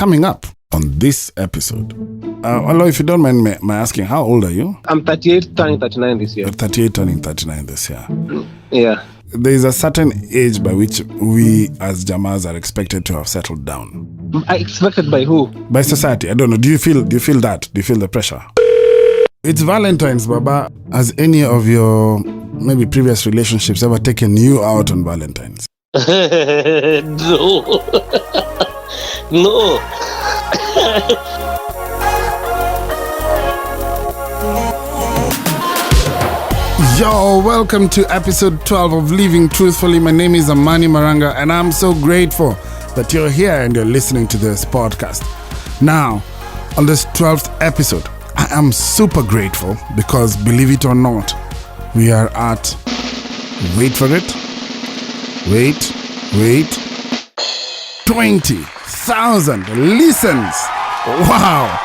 Coming up on this episode. Although if you don't mind my asking, how old are you? I'm 38, turning 39 this year. 38, turning 39 this year. Yeah. There is a certain age by which we as Jamas are expected to have settled down. Expected by who? By society. I don't know. Do you feel that? Do you feel the pressure? It's Valentine's, Baba. Has any of your maybe previous relationships ever taken you out on Valentine's? No. No. Yo, welcome to episode 12 of Living Truthfully. My name is Amani Maranga, and I'm so grateful that you're here and you're listening to this podcast. Now, on this 12th episode, I am super grateful because, believe it or not, we are at, wait for it, 20,000 listens. Wow.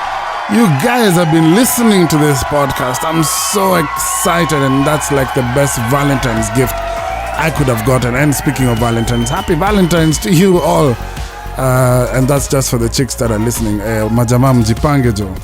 You guys have been listening to this podcast. I'm so excited, and that's like the best Valentine's gift I could have gotten. And speaking of Valentine's, happy Valentine's to you all. And that's just for the chicks that are listening. Majama mjipange jo.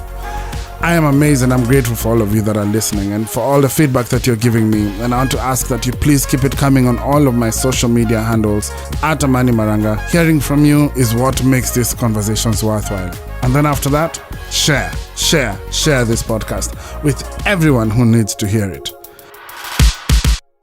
I am amazed and I'm grateful for all of you that are listening and for all the feedback that you're giving me. And I want to ask that you please keep it coming on all of my social media handles at Amani Maranga. Hearing from you is what makes these conversations worthwhile. And then after that, share this podcast with everyone who needs to hear it.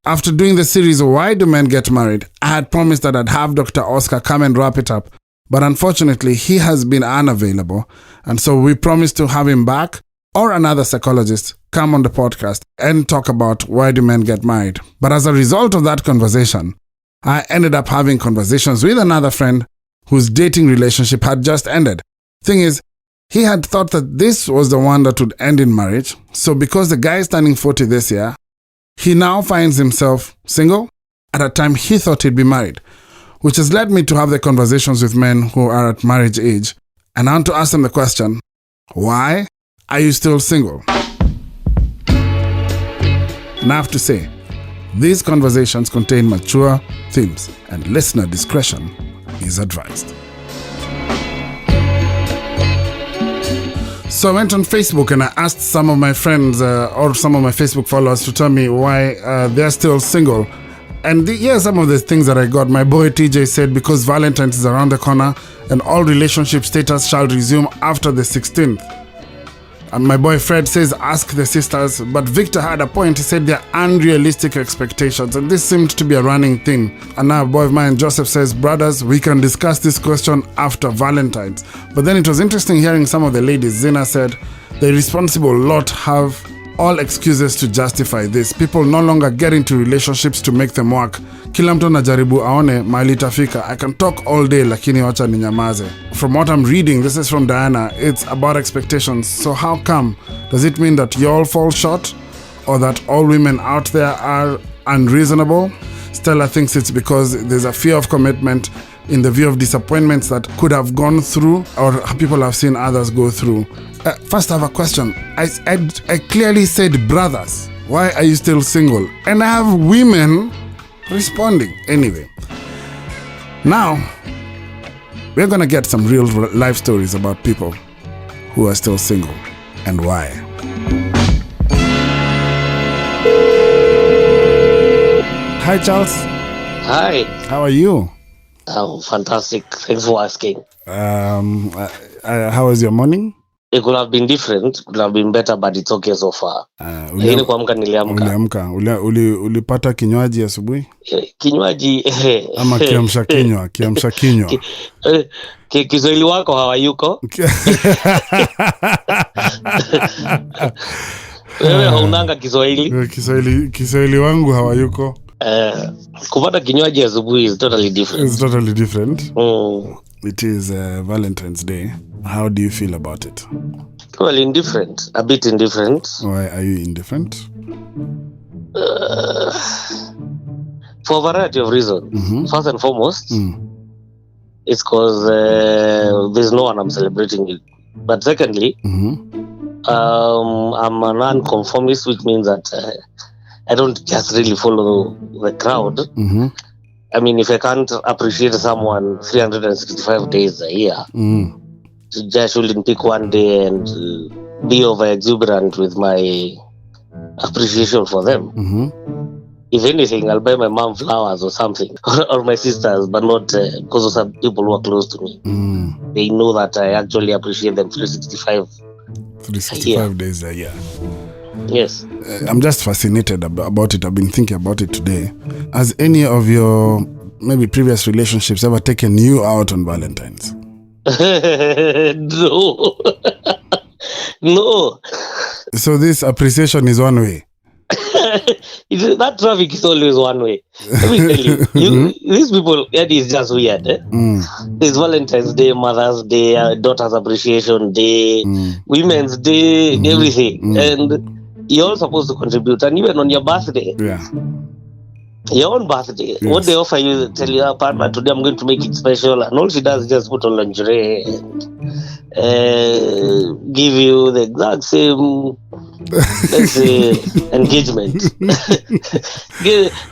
After doing the series of Why Do Men Get Married, I had promised that I'd have Dr. Oscar come and wrap it up. But unfortunately, he has been unavailable. And so we promised to have him back or another psychologist come on the podcast and talk about why do men get married. But as a result of that conversation, I ended up having conversations with another friend whose dating relationship had just ended. Thing is, he had thought that this was the one that would end in marriage. So because the guy is turning 40 this year, he now finds himself single at a time he thought he'd be married, which has led me to have the conversations with men who are at marriage age. And I want to ask them the question, why are you still single? And I have to say, these conversations contain mature themes and listener discretion is advised. So I went on Facebook and I asked some of my friends or some of my Facebook followers to tell me why they're still single. And here are some of the things that I got. My boy TJ said because Valentine's is around the corner and all relationship status shall resume after the 16th. And my boy Fred says ask the sisters. But Victor had a point. He said they're unrealistic expectations. And this seemed to be a running thing. And now a boy of mine, Joseph, says, brothers, we can discuss this question after Valentine's. But then it was interesting hearing some of the ladies. Zina said the irresponsible lot have all excuses to justify this. People no longer get into relationships to make them work. Kila mtu anajaribu aone mahali itafika. I can talk all day lakini wacha ninyamaze. From what I'm reading, this is from Diana, it's about expectations. So how come? Does it mean that you all fall short? Or that all women out there are unreasonable? Stella thinks it's because there's a fear of commitment in the view of disappointments that could have gone through or people have seen others go through. First, I have a question. I clearly said, brothers, why are you still single? And I have women responding. Anyway, now we're going to get some real life stories about people who are still single and why. Hi, Charles. Hi. How are you? Fantastic. Thanks for asking. How was your morning? It could have been different. Could have been better, but it's okay so far. Lakini kuamka niliamka. Ulipata kinywaji asubuhi? Kinywaji ama kiamsha kinywa? Kiswahili wako hawayuko? Wewe haunanga Kiswahili? Kiswahili wangu hawayuko. Kupata kinywaji asubuhi is totally different. It's totally different. It is Valentine's Day. How do you feel about it? Well, indifferent. A bit indifferent. Why are you indifferent? For a variety of reasons. Mm-hmm. First and foremost, it's because there's no one I'm celebrating it. But secondly, I'm a non-conformist, which means that I don't just really follow the crowd. Mm-hmm. I mean, if I can't appreciate someone 365 days a year, I shouldn't pick one day and be over exuberant with my appreciation for them. If anything, I'll buy my mom flowers or something, or my sisters, but not because of some people who are close to me. They know that I actually appreciate them 365 days a year. Yes. I'm just fascinated about it. I've been thinking about it today. Has any of your maybe previous relationships ever taken you out on Valentine's? No. No. So this appreciation is one way? That traffic is always one way. Let me tell you, these people, it is just weird. There's Valentine's Day, Mother's Day, Daughter's Appreciation Day, Women's Day, everything. And you're all supposed to contribute. And even on your birthday, your own birthday, what they offer you, tell your partner, today I'm going to make it special. And all she does is just put on lingerie and give you the exact same, let's say, engagement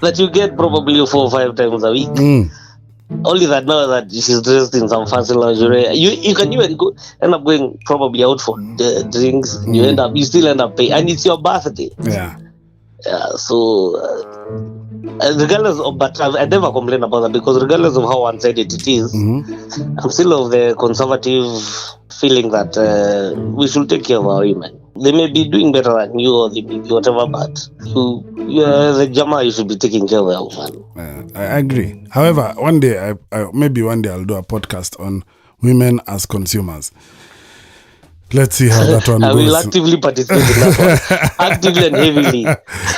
that you get probably 4 or 5 times a week. Only that now that she's dressed in some fancy lingerie, you can even end up going probably out for drinks. You still end up paying, and it's your birthday. So regardless of, but I never complain about that, because regardless of how one-sided it is, I'm still of the conservative feeling that we should take care of our women. They may be doing better than you, or they may be whatever, but you as a Jama, you should be taking care of your woman. I agree. However, one day, maybe one day I'll do a podcast on women as consumers. Let's see how that one goes. I will actively participate in that one. Actively and heavily.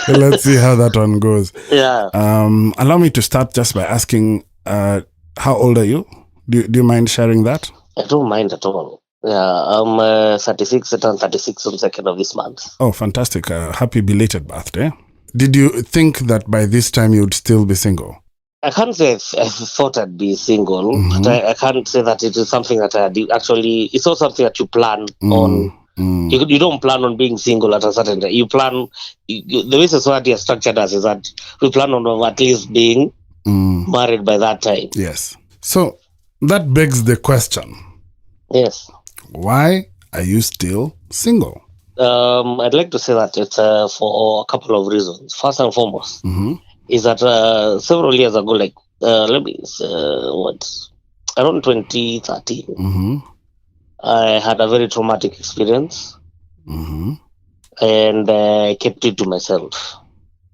Let's see how that one goes. Yeah. Allow me to start just by asking, how old are you? Do you mind sharing that? I don't mind at all. Yeah, I'm 36. I turned 36 on 2nd of this month. Oh, fantastic. Happy belated birthday. Did you think that by this time you would still be single? I can't say I thought I'd be single, but I can't say that it is something that I did. Actually, it's not something that you plan on. You don't plan on being single at a certain time. You plan, the way society has structured us is that we plan on at least being married by that time. Yes. So that begs the question. Yes. Why are you still single? I'd like to say that it's for a couple of reasons. First and foremost, is that several years ago, like around 2013, I had a very traumatic experience, and I kept it to myself.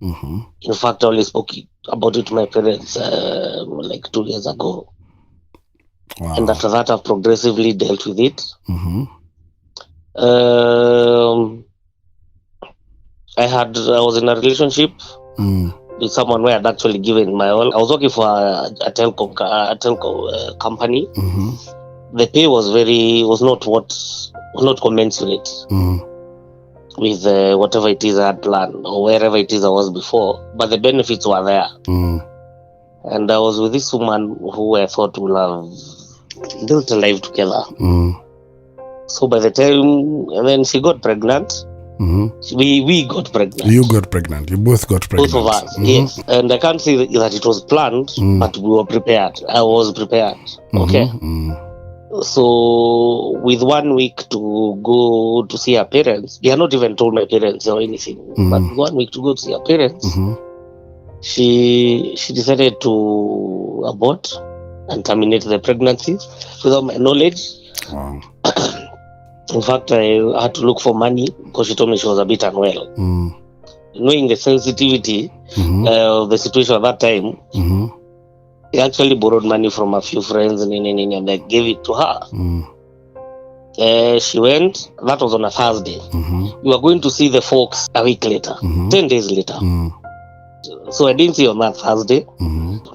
In fact, I only spoke about it to my parents like 2 years ago. Wow. And after that, I've progressively dealt with it. I was in a relationship with someone where I'd actually given my all. I was working for a telco company. The pay was not commensurate with whatever it is I had planned or wherever it is I was before, but the benefits were there. And I was with this woman who I thought would have built a life together. So by the time, and then she got pregnant. We got pregnant. You got pregnant. You both got pregnant. Both of us, yes. And I can't say that it was planned, but we were prepared. I was prepared. Okay. So with 1 week to go to see her parents, they had not even told my parents or anything, but 1 week to go to see her parents, she decided to abort and terminate the pregnancy without my knowledge. Wow. In fact, I had to look for money because she told me she was a bit unwell. Knowing the sensitivity of the situation at that time, I actually borrowed money from a few friends and I gave it to her. She went. That was on a Thursday. We were going to see the folks a week later, 10 days later. So I didn't see her on that Thursday.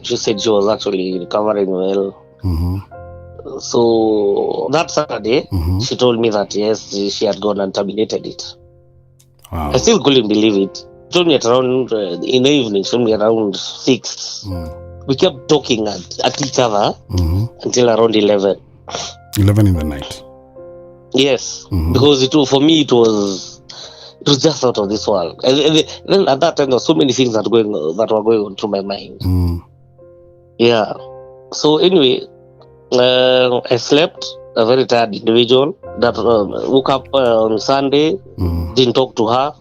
She said she was actually recovering well. So that Saturday, she told me that yes, she had gone and terminated it. Wow. I still couldn't believe it. She told me at around, in the evening, she told me around 6. We kept talking at each other until around 11. 11 in the night. Yes, because for me, it was just out of this world. And then at that time, there were so many things that were going on through my mind. Yeah. So anyway, I slept a very tired individual that woke up on Sunday, didn't talk to her.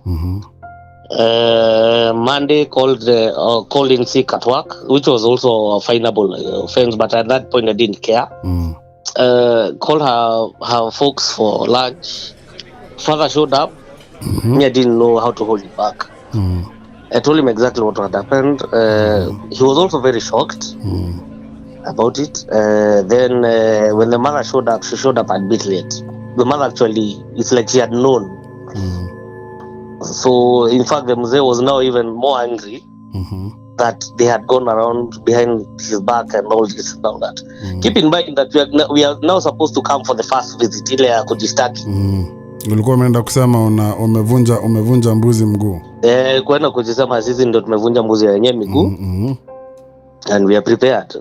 Monday called in sick at work, which was also a finable offense, but at that point I didn't care. Called her folks for lunch. Father showed up. Me, I didn't know how to hold it back. I told him exactly what had happened. He was also very shocked about it. Then when the mother showed up, she showed up a bit late. The mother actually, it's like she had known. So in fact, the Mzee was now even more angry that they had gone around behind his back and all this and all that. Keep in mind that we are now supposed to come for the first visit ile ya kujistaki. Ulikuwa umeenda kusema umevunja mbuzi mguu. Kwenda kujisema sisi ndio tumevunja mbuzi yenyewe miguu. And we are prepared.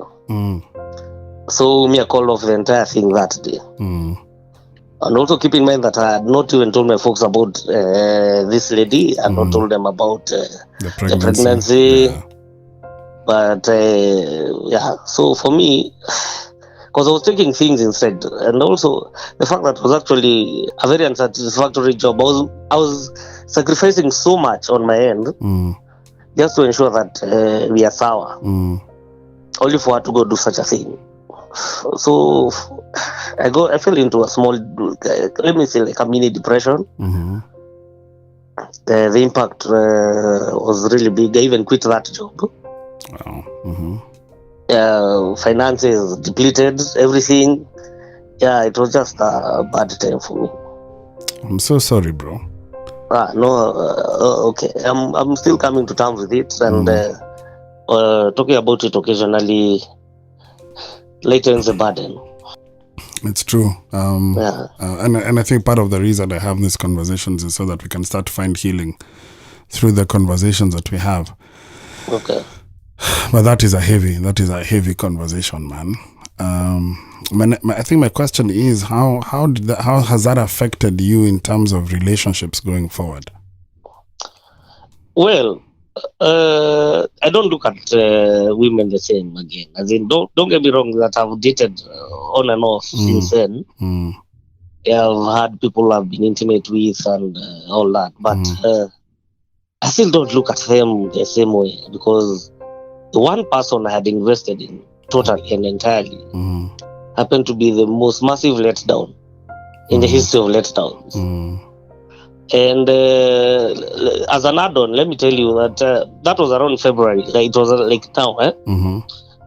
So me, I called off the entire thing that day. And also keep in mind that I had not even told my folks about this lady. I had not told them about the pregnancy. Yeah. But so for me, because I was taking things instead, and also the fact that it was actually a very unsatisfactory job. I was sacrificing so much on my end just to ensure that we are sour. Only for her to go do such a thing. So I fell into a small, let me say, like a mini depression. The impact was really big. I even quit that job. Wow. Finances depleted, everything. Yeah, it was just a bad time for me. I'm so sorry, bro. Okay. I'm still coming to terms with it, and talking about it occasionally lightens the burden. It's true. And I think part of the reason I have these conversations is so that we can start to find healing through the conversations that we have. Okay. But that is a heavy conversation, man. I think my question is how has that affected you in terms of relationships going forward? Well, I don't look at women the same again. As in, don't get me wrong that I've dated on and off since then. Yeah, I've had people I've been intimate with and all that, but I still don't look at them the same way, because the one person I had invested in totally and entirely happened to be the most massive letdown in the history of letdowns. And as an add-on, let me tell you that that was around February. Like, it was like now.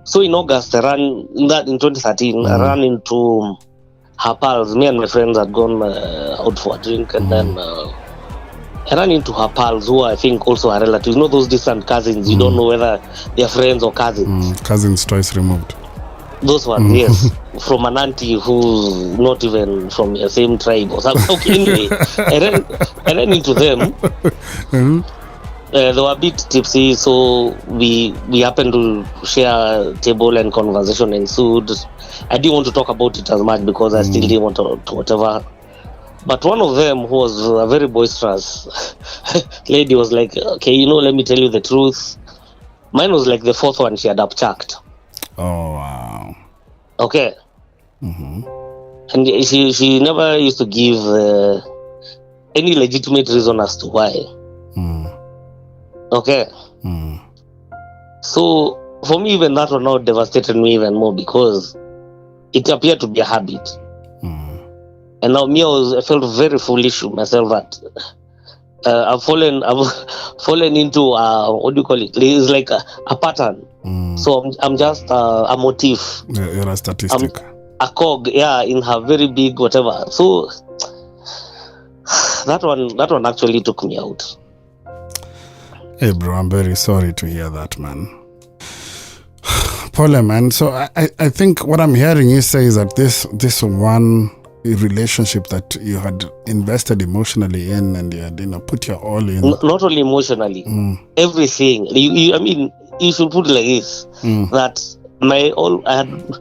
So in August, in 2013, I ran into her pals. Me and my friends had gone out for a drink, and then I ran into her pals, who I think also are relatives. You know those distant cousins. You don't know whether they're friends or cousins. Cousins twice removed. Those ones, yes. From an auntie who's not even from the same tribe or something. Okay, anyway, I ran into them. They were a bit tipsy, so we happened to share a table and conversation ensued. I didn't want to talk about it as much because I still didn't want to whatever. But one of them, who was a very boisterous lady, was like, okay, let me tell you the truth. Mine was like the fourth one she had upchucked. Oh, wow. Okay. And she never used to give any legitimate reason as to why. Okay. So for me, even that one now devastated me even more, because it appeared to be a habit. And now I felt very foolish with myself that I've fallen into what do you call it? It's like a pattern. So I'm just a motif. You're a statistic. I'm a cog, in her very big whatever. So that one actually took me out. Hey, bro, I'm very sorry to hear that, man. Paula, man. So I think what I'm hearing you say is that this one relationship that you had invested emotionally in, and you had put your all in. Not only emotionally, everything. You should put it like this: that I had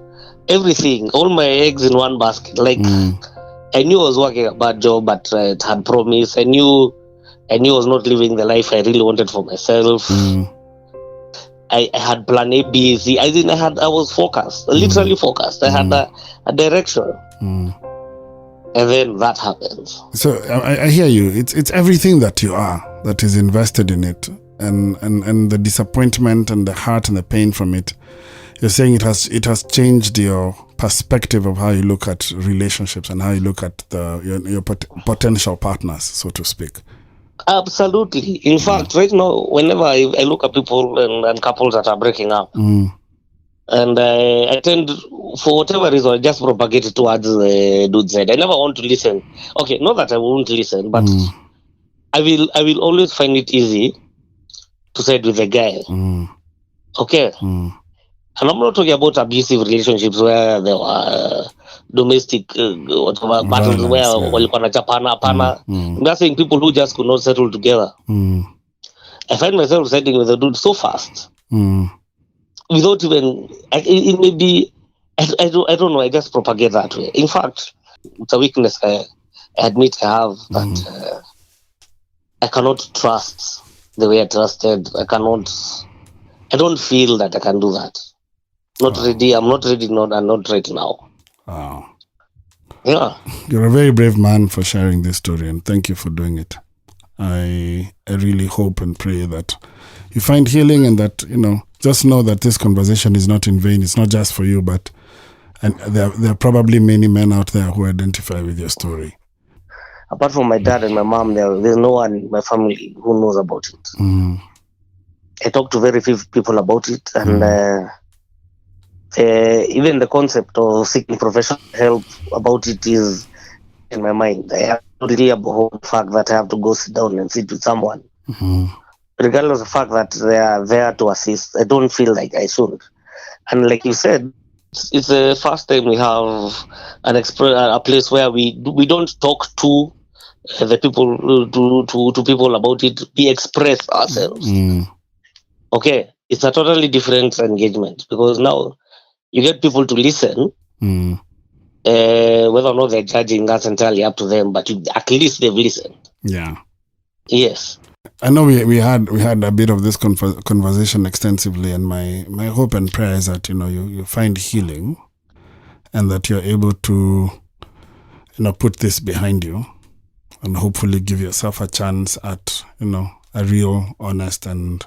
everything, all my eggs in one basket. Like I knew I was working a bad job, but it had promise. I knew I was not living the life I really wanted for myself. I had plan A, B, C. I was focused, literally focused. I had a direction. And then that happens. So I hear you. It's everything that you are that is invested in it, and the disappointment and the hurt and the pain from it. You're saying it has changed your perspective of how you look at relationships and how you look at your potential partners, so to speak. Absolutely. In fact, right now, whenever I look at people and couples that are breaking up, and I tend, for whatever reason, I just propagate it towards the dude side. I never want to listen. Okay, not that I won't listen, but I will always find it easy to side with the guy. Okay. And I'm not talking about abusive relationships where there were domestic whatever battles where walikuwa wanachapana hapana. I'm just saying people who just could not settle together. I find myself siding with the dude so fast. Without even, it may be, I don't know, I just propagate that way. In fact, it's a weakness I admit I have, that I cannot trust the way I trusted. I don't feel that I can do that. Not ready, I'm not ready, I'm not ready now. Wow. Yeah. You're a very brave man for sharing this story, and thank you for doing it. I really hope and pray that you find healing, and that, just know that this conversation is not in vain. It's not just for you, but there are probably many men out there who identify with your story. Apart from my dad and my mom, there's no one in my family who knows about it. I talk to very few people about it, and even the concept of seeking professional help about it is in my mind. I have to really abhor the fact that I have to go sit down and sit with someone. Regardless of the fact that they are there to assist, I don't feel like I should. And like you said, it's the first time we have a place where we don't talk to the people, to people about it. We express ourselves. Okay, it's a totally different engagement, because now you get people to listen. Whether or not they're judging, that's entirely up to them. But at least they've listened. Yeah. Yes. I know we had a bit of this conversation extensively, and my hope and prayer is that you find healing, and that you're able to put this behind you, and hopefully give yourself a chance at a real, honest, and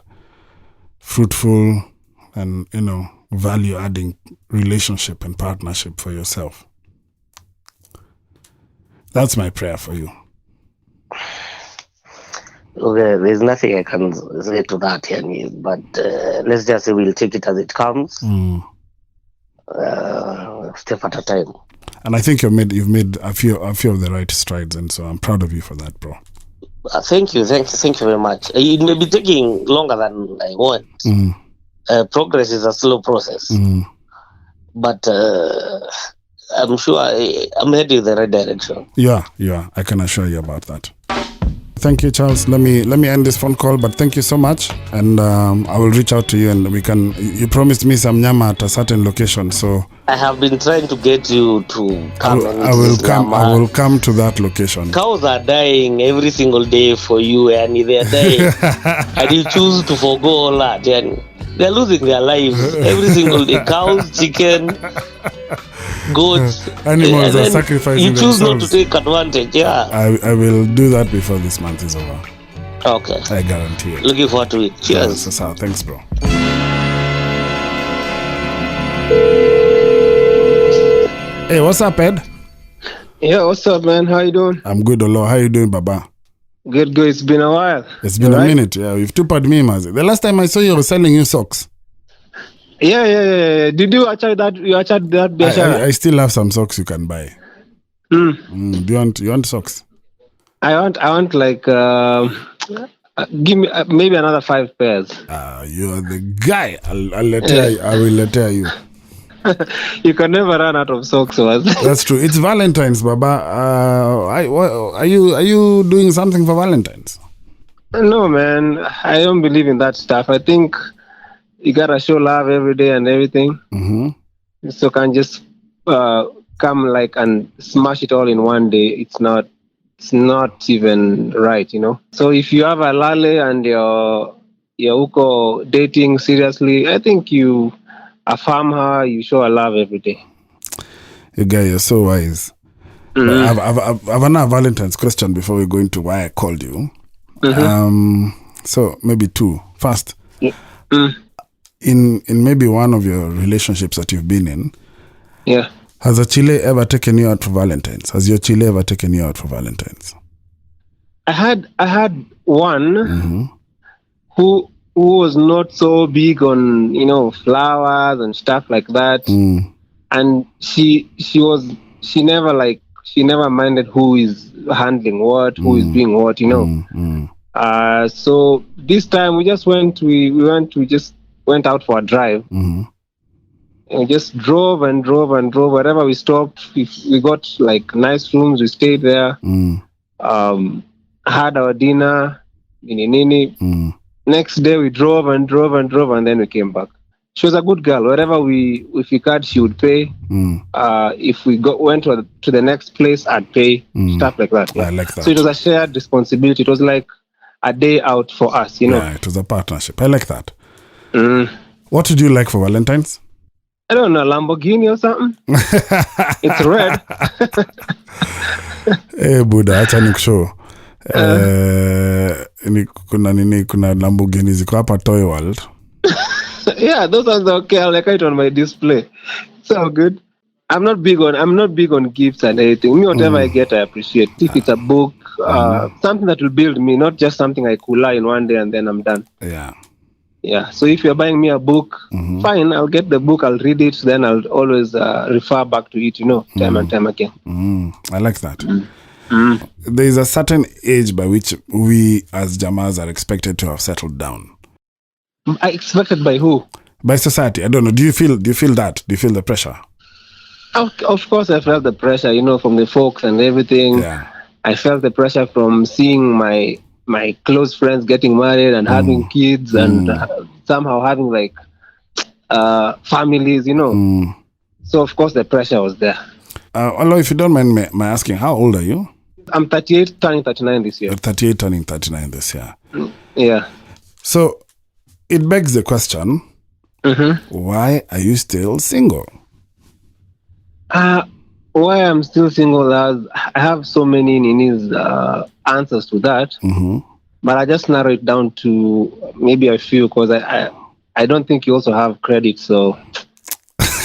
fruitful, and value adding relationship and partnership for yourself. That's my prayer for you. Okay, there's nothing I can say to that, Yanni, but let's just say we'll take it as it comes, step at a time. And I think you've made a few of the right strides, and so I'm proud of you for that, bro. Thank you very much. It may be taking longer than I want. Progress is a slow process, but I'm sure I'm heading in the right direction. Yeah, I can assure you about that. Thank you, Charles. Let me end this phone call, but thank you so much, and I will reach out to you, and you promised me some nyama at a certain location, so I have been trying to get you to come. I will come to that location. Cows are dying every single day for you, and they are dying, and you choose to forgo all that, and they're losing their lives every single day. Cows, chicken, goats, animals are sacrificing themselves. You choose not to take advantage. Yeah, I will do that before this month is over. Okay, I guarantee it. Looking forward to it. Cheers. So, thanks, bro. Hey, what's up, Ed? Yeah, what's up, man? How you doing? I'm good, Olo. How you doing, Baba? Good. It's been a while. It's been a minute. Yeah, you've tupered me, Mazi. The last time I saw you were selling you socks. Yeah. Did you actually that? You actually that? I still have some socks you can buy. Do you want socks? I want like give me maybe another 5 pairs. You are the guy. I will letter you. You can never run out of socks, was. That's true. It's Valentine's, Baba. Are you doing something for Valentine's? No, man. I don't believe in that stuff. I think you gotta show love every day and everything. So can just come like and smash it all in one day. It's not even right, So if you have a lale and you're uko dating seriously, I think you affirm her, you show her love every day. You guys, you're so wise. Mm-hmm. I've another Valentine's question before we go into why I called you. So maybe two. First, in maybe one of your relationships that you've been in, has a Chile ever taken you out for Valentine's? Has your Chile ever taken you out for Valentine's? I had one who was not so big on, you know, flowers and stuff like that. And she never minded who is handling what, who is doing what, you know. So this time we just went out for a drive. And we just drove and drove. Wherever we stopped, we got like nice rooms. We stayed there. Had our dinner. Next day we drove, and then we came back. She was a good girl. Wherever if we could, she would pay. If we went to the next place, I'd pay. Stuff like that. I like that. So it was a shared responsibility. It was like a day out for us, you know. Yeah, it was a partnership. I like that. What did you like for Valentine's? I don't know, Lamborghini or something. It's red. Hey, Buddha, acha nikushow. Kuna Lamborghini ziko hapa Toy World. Yeah, those ones are okay. I'll like it on my display. So good. I'm not big on gifts and anything. Me, whatever I get, I appreciate. If it's a book, something that will build me, not just something I could lie in one day and then I'm done. Yeah. So if you're buying me a book, fine, I'll get the book, I'll read it, then I'll always refer back to it, you know, time and time again. I like that. There is a certain age by which we as Jamas are expected to have settled down. Expected by who? By society. I don't know. Do you feel that? Do you feel the pressure? Of course, I felt the pressure, you know, from the folks and everything. Yeah. I felt the pressure from seeing my close friends getting married and having kids and somehow having like families, you know. So of course the pressure was there. Although if you don't mind my asking, how old are you? I'm 38, turning 39 this year. 38, turning 39 this year. Yeah. So it begs the question, why are you still single? Why I'm still single, I have so many answers to that. But I just narrow it down to maybe a few because I don't think you also have credit. So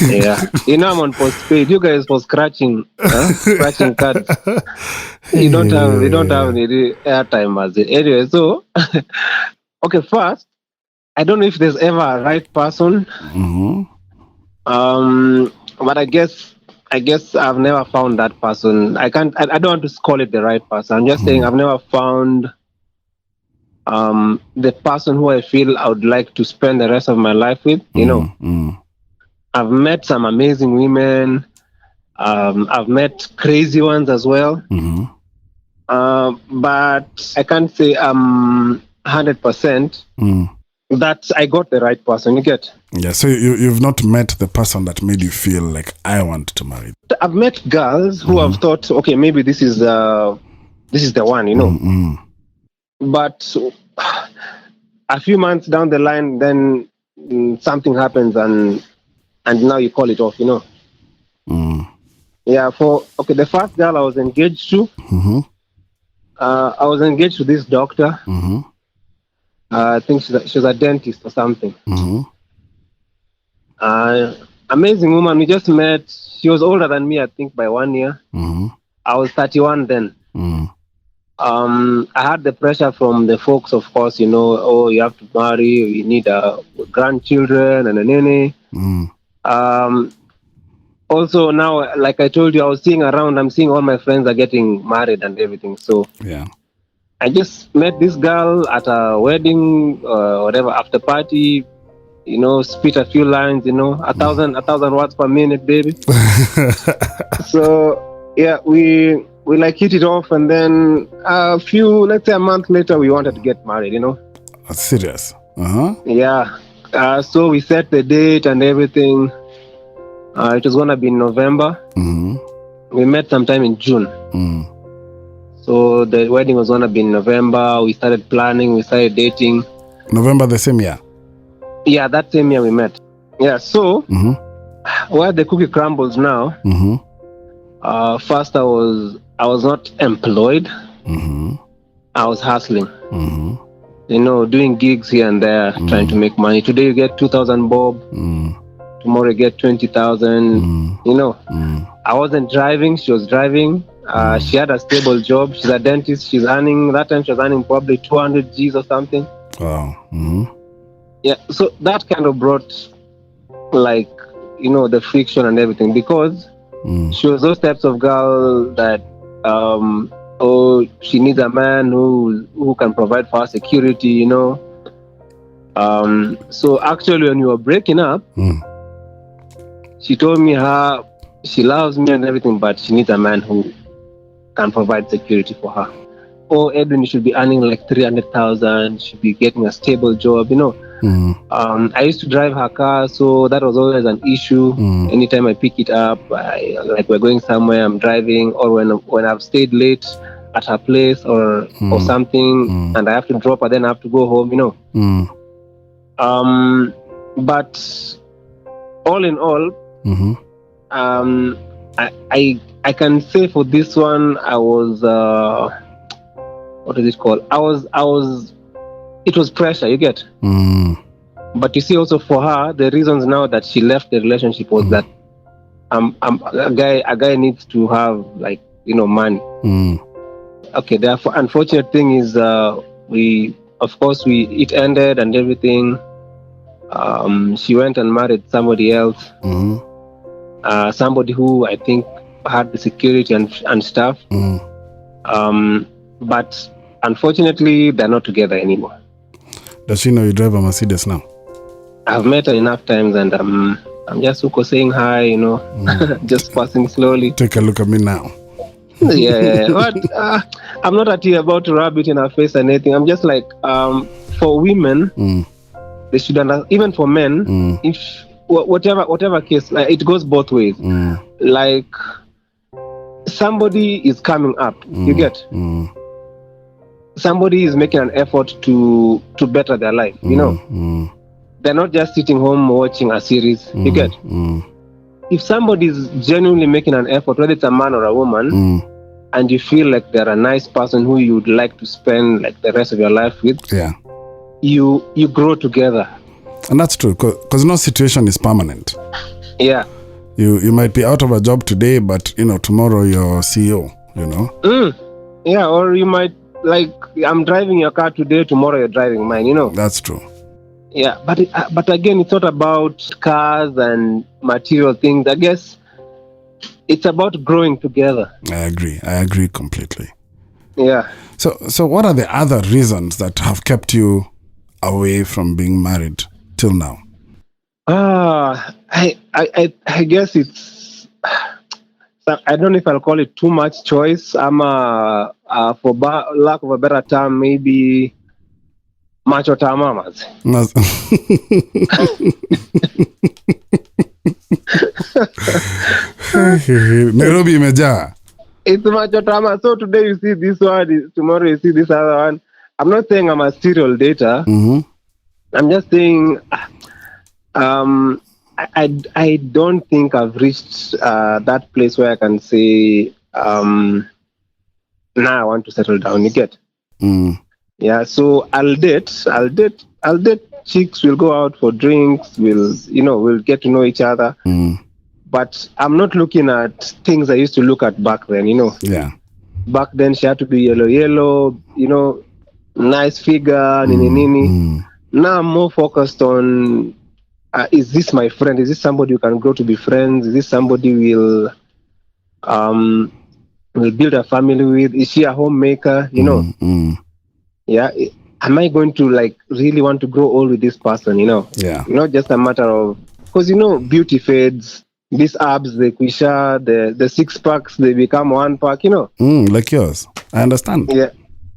yeah, you know, I'm on postpaid. You guys for scratching cards. We don't have any airtime as it. Anyway, so okay, first, I don't know if there's ever a right person. But I guess I've never found that person. I don't want to call it the right person. I'm just saying I've never found the person who I feel I would like to spend the rest of my life with, you know. I've met some amazing women. I've met crazy ones as well. But I can't say I'm 100% that I got the right person. You get? Yeah, so you've not met the person that made you feel like I want to marry. I've met girls who have thought, okay, maybe this is the one, you know. But a few months down the line, then something happens and now you call it off, you know. Yeah, the first girl I was engaged to, I was engaged to this doctor. I think she was a dentist or something. Amazing woman. We just met. She was older than me, I think, by 1 year. I was 31 then. I had the pressure from the folks, of course, you know, oh, you have to marry, you need grandchildren and a nene. Also now, like I told you, I was seeing around, I'm seeing all my friends are getting married and everything. So yeah, I just met this girl at a wedding, whatever, after party, you know, spit a few lines, you know, a thousand words per minute, baby. So yeah, we like hit it off, and then let's say a month later, we wanted to get married, you know. That's serious. Yeah. So we set the date and everything. It was gonna be in November. We met sometime in June. So the wedding was gonna be in November. We started planning. We started dating. November the same year. Yeah, that same year we met. Yeah. So where the cookie crumbles now, First, I was not employed. Mm-hmm. I was hustling. Mm-hmm. Doing gigs here and there, trying to make money. Today you get 2,000 bob. Tomorrow you get 20,000. I wasn't driving. She was driving. She had a stable job. She's a dentist. She's earning, that time she was earning probably 200 G's or something. Wow. Mm-hmm. Yeah, so that kind of brought the friction and everything, because she was those types of girl that she needs a man who can provide for her security. So actually when we were breaking up, she told me she loves me and everything, but she needs a man who can provide security for her. Edwin, you should be earning like 300,000, should be getting a stable job. I used to drive her car, so that was always an issue. Anytime I pick it up, we're going somewhere, I'm driving, or when I've stayed late at her place or something, and I have to drop her, then I have to go home. But all in all, I can say for this one, I was what is it called? It was pressure, you get. But you see, also for her, the reasons now that she left the relationship was that a guy needs to have money. Okay, the unfortunate thing is it ended and everything. She went and married somebody else. Somebody who I think had the security and stuff. But unfortunately, they're not together anymore. Does she know you drive a Mercedes now? I've met her enough times, and I'm just saying hi, just passing slowly. Take a look at me now. Yeah, but I'm not about to rub it in her face and anything. I'm just like, for women, they should understand, even for men, if whatever case, it goes both ways. Like, somebody is coming up, you get. Somebody is making an effort to better their life, They're not just sitting home watching a series, you get. If somebody is genuinely making an effort, whether it's a man or a woman, and you feel like they're a nice person who you would like to spend the rest of your life with, you grow together. And that's true, because no situation is permanent. Yeah. You might be out of a job today, but tomorrow you're CEO, Yeah, or you might, I'm driving your car today, tomorrow you're driving mine, That's true. Yeah, but again, it's not about cars and material things. I guess it's about growing together. I agree completely. Yeah. So what are the other reasons that have kept you away from being married till now? I guess it's, I don't know if I'll call it too much choice. I'm for lack of a better term, maybe macho tamamas. Nairobi imejaa. It's macho tama. So today you see this one, tomorrow you see this other one. I'm not saying I'm a serial dater. I'm just saying I don't think I've reached that place where I can say now I want to settle down. You get? Yeah. So I'll date chicks. We'll go out for drinks. We'll get to know each other. But I'm not looking at things I used to look at back then. Yeah. Back then she had to be yellow. Nice figure. Nini. Now I'm more focused on. Is this my friend? Is this somebody who can grow to be friends? Is this somebody will build a family with? Is she a homemaker? Yeah. Am I going to really want to grow old with this person? Yeah. Not just a matter of, because beauty fades. These abs, they quisha, the 6-packs, they become 1-pack. Like yours. I understand. Yeah.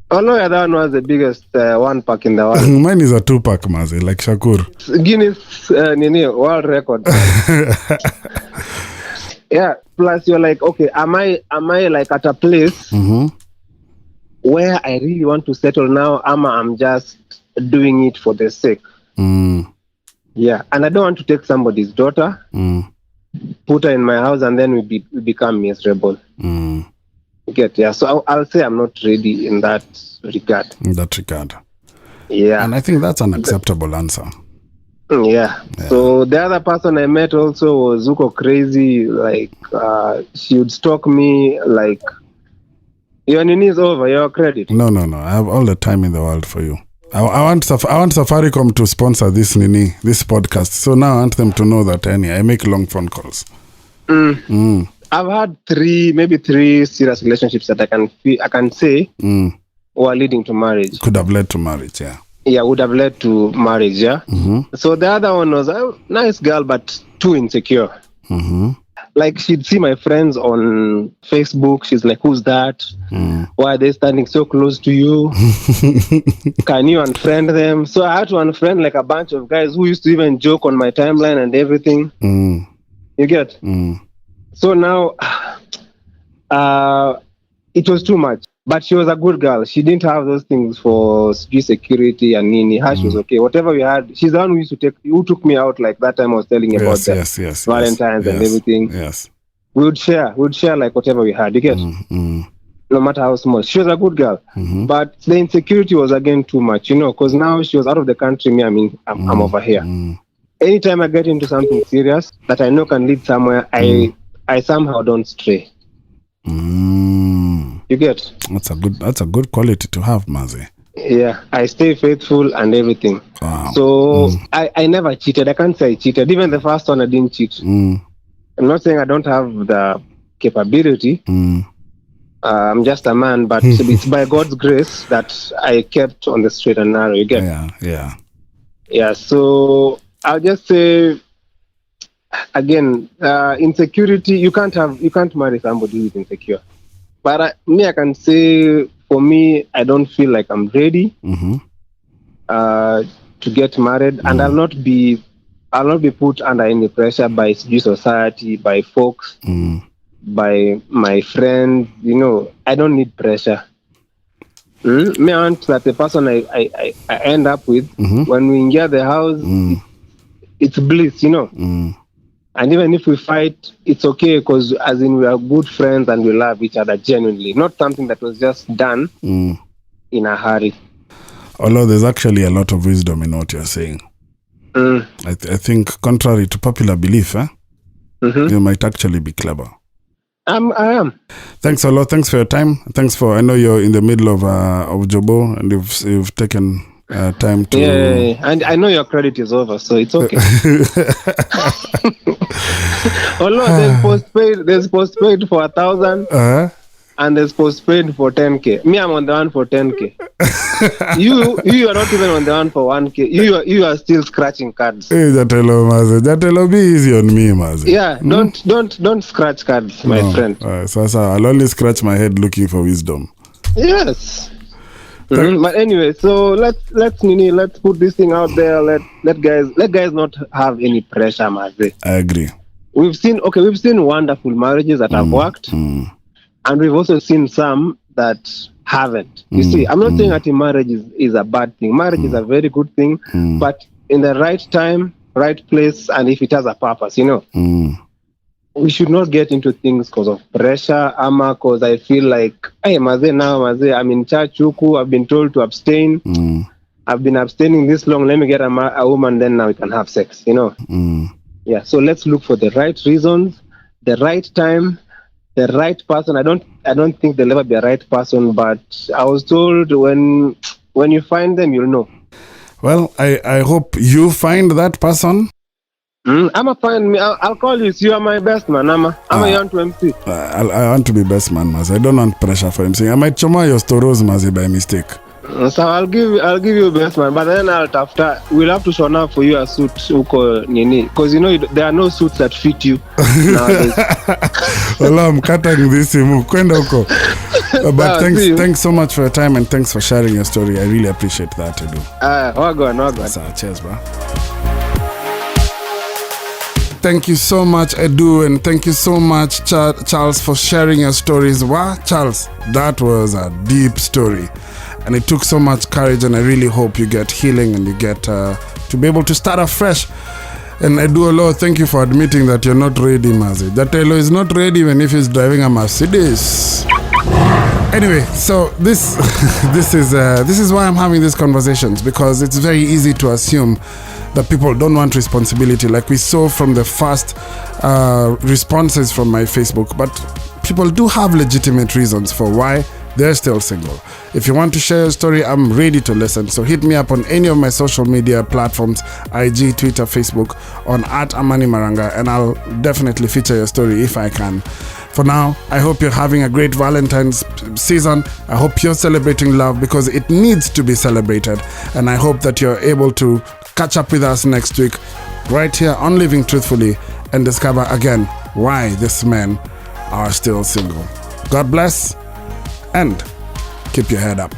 Although that one was the biggest 1-pack in the world. Mine is a 2-pack, Mazi, like Shakur. Guinness world record. Yeah. Plus, you're like, okay, am I at a place where I really want to settle now? I'm just doing it for the sake. Yeah. And I don't want to take somebody's daughter. put her in my house, and then we become miserable. So I'll say I'm not ready in that regard. Yeah. And I think that's an acceptable answer. Yeah. So the other person I met also was Zuko crazy. Like, she would stalk me. Like, your nini is over. Your credit. No. I have all the time in the world for you. I want Safaricom to sponsor this podcast. So now I want them to know that I make long phone calls. I've had maybe three serious relationships that I can say were leading to marriage. Could have led to marriage, yeah. Yeah, would have led to marriage, yeah. So the other one was a nice girl, but too insecure. Like, she'd see my friends on Facebook. She's like, who's that? Why are they standing so close to you? Can you unfriend them? So I had to unfriend like a bunch of guys who used to even joke on my timeline and everything. You get? So now, it was too much. But she was a good girl. She didn't have those things for security and nini. She was okay. Whatever we had, she's the one who took me out, like that time I was telling you about Valentine's and everything. Yes. We would share like whatever we had. You get? No matter how small. She was a good girl. But the insecurity was again too much, because now she was out of the country. I'm over here. Anytime I get into something serious that I know can lead somewhere, I somehow don't stray. You get? That's a good quality to have, Mazi. Yeah, I stay faithful and everything. Wow. So I never cheated. I can't say I cheated. Even the first one, I didn't cheat. I'm not saying I don't have the capability. I'm just a man, but it's by God's grace that I kept on the straight and narrow. You get? Yeah. So I'll just say, again, insecurity. You can't marry somebody who is insecure. But I can say, for me, I don't feel like I'm ready to get married, and I'll not be put under any pressure by society, by folks, by my friends. I don't need pressure. Me, I want that the person I end up with, when we get the house, it's bliss, And even if we fight, it's okay, because as in we are good friends and we love each other genuinely. Not something that was just done in a hurry. Although there's actually a lot of wisdom in what you're saying. I think, contrary to popular belief, you might actually be clever. I am. Thanks a lot. Thanks for your time. I know you're in the middle of Jobo, and you've taken time to... Yeah, and I know your credit is over, so it's okay. Although there's postpaid for 1,000, and there's postpaid for 10K. Me, I'm on the one for 10K. you are not even on the one for 1K. You are still scratching cards. Hey, Jatelo, be easy on me, Mazi. Yeah, don't scratch cards, my friend. So I'll only scratch my head looking for wisdom. Yes. But anyway, so let's put this thing out there. Let guys not have any pressure, Mazi. I agree. We've seen wonderful marriages that have worked, and we've also seen some that haven't. You see, I'm not saying that marriage is a bad thing. Marriage is a very good thing, but in the right time, right place, and if it has a purpose, we should not get into things because of pressure, because I feel like, hey, Maze, I'm in church, I've been told to abstain. I've been abstaining this long, let me get a woman, then now we can have sex, Yeah, so let's look for the right reasons, the right time, the right person. I don't think there'll ever be a right person, but I was told when you find them, you'll know. Well, I hope you find that person. I'll call you. You are my best man. I'm a young to MC. I want to be best man, Mazi. I don't want pressure for MC. I might choma your stories, Mazi, by mistake. So I'll give you best man, but then we'll have to show up for you a suit, nini, because there are no suits that fit you nowadays. Well, I'm cutting this kwenda huko. But thanks so much for your time, and thanks for sharing your story. I really appreciate that, Edu. Wagwan. Cheers, bro. Thank you so much, Edu, and thank you so much, Charles, for sharing your stories. Wow, Charles, that was a deep story, and it took so much courage, and I really hope you get healing and you get to be able to start afresh. And Eduolo, thank you for admitting that you're not ready, Mazi. Datelo is not ready even if he's driving a Mercedes. Anyway, so this is why I'm having these conversations, because it's very easy to assume that people don't want responsibility, like we saw from the first responses from my Facebook. But people do have legitimate reasons for why they're still single. If you want to share your story, I'm ready to listen. So hit me up on any of my social media platforms, IG, Twitter, Facebook, on @Amani Maranga, and I'll definitely feature your story if I can. For now, I hope you're having a great Valentine's season. I hope you're celebrating love, because it needs to be celebrated. And I hope that you're able to catch up with us next week, right here on Living Truthfully, and discover again why these men are still single. God bless, and keep your head up.